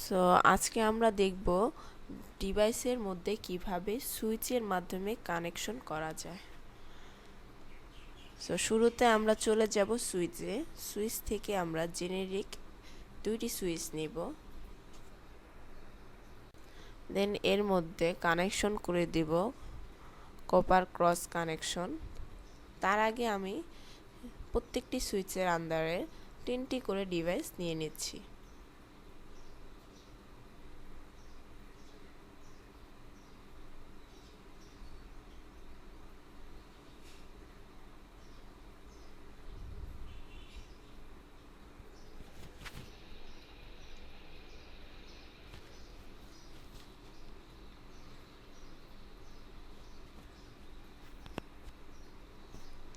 So আজকে আমরা দেখব ডিভাইসের মধ্যে কিভাবে সুইচের মাধ্যমে কানেকশন করা যায়। সো শুরুতে আমরা চলে যাব সুইচে। সুইচ থেকে আমরা জেনেরিক দুইটি সুইচ নিব, দেন এর মধ্যে কানেকশন করে দিব কপার ক্রস কানেকশন। তার আগে আমি প্রত্যেকটি সুইচের আন্ডারে 3টি করে ডিভাইস নিয়ে নিচ্ছি।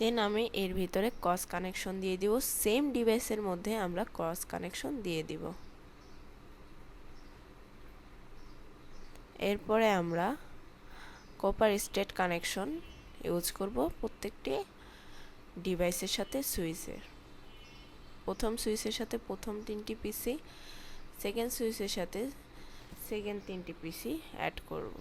দেন আমি এর ভিতরে ক্রস কানেকশন দিয়ে দিব। সেম ডিভাইসের মধ্যে আমরা ক্রস কানেকশন দিয়ে দিব। এরপরে আমরা কপার স্ট্রেট কানেকশন ইউজ করব প্রত্যেকটি ডিভাইসের সাথে সুইচের। প্রথম সুইচের সাথে প্রথম 3টি পিসি, সেকেন্ড সুইচের সাথে সেকেন্ড 3টি পিসি অ্যাড করব।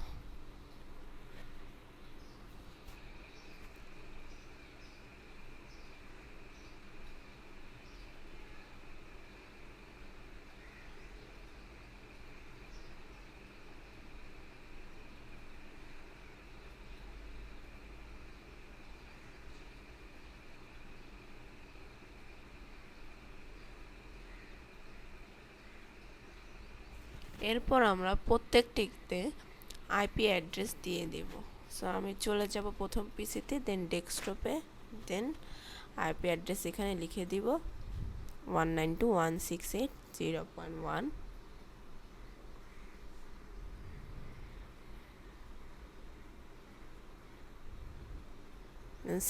এরপর আমরা প্রত্যেকটিতে আইপি অ্যাড্রেস দিয়ে দেব। সো আমি চলে যাব প্রথম পিসিতে, দেন ডেস্কটপে, দেন আইপি অ্যাড্রেস এখানে লিখে দিব 192.168.0.1।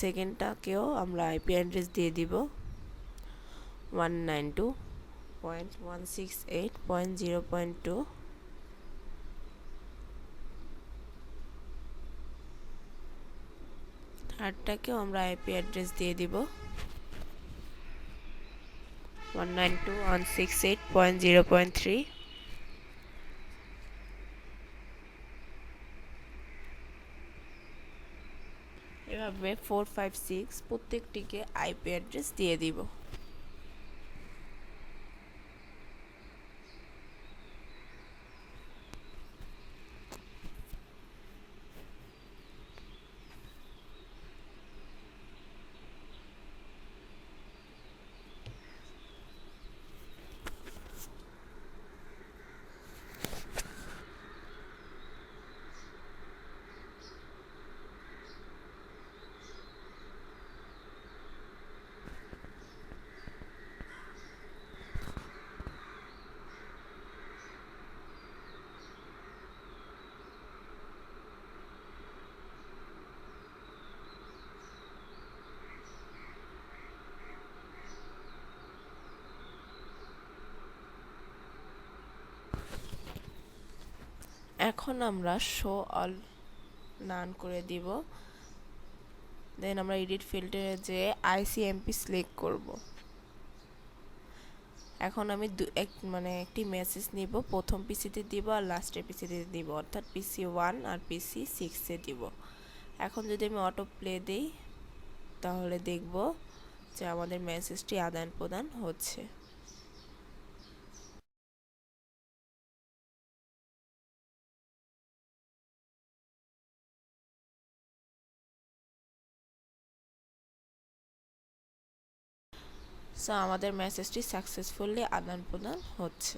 সেকেন্ডটাকেও আমরা আইপি অ্যাড্রেস দিয়ে দিব 192.168.0.2। থার্ডটাকেও আমরা আইপি অ্যাড্রেস দিয়ে দিব 192.168.0.3। এভাবে 4, 5, 6 প্রত্যেকটিকে আইপি অ্যাড্রেস দিয়ে দিব। এখন আমরা শো অল নান করে দিব। দেন আমরা এডিট ফিল্টারে যে আইসিএমপি সিলেক্ট করব। এখন আমি একটি মেসেজ নিব, প্রথম পিসিতে দিব আর লাস্টের পিসিতে দিব, অর্থাৎ পিসি 1 আর পিসি 6 এ দিব। এখন যদি আমি অটো প্লে দেই তাহলে দেখব যে আমাদের মেসেজটি আদান প্রদান হচ্ছে। সো আমাদের মেসেজটি সাকসেসফুলি আদান প্রদান হচ্ছে।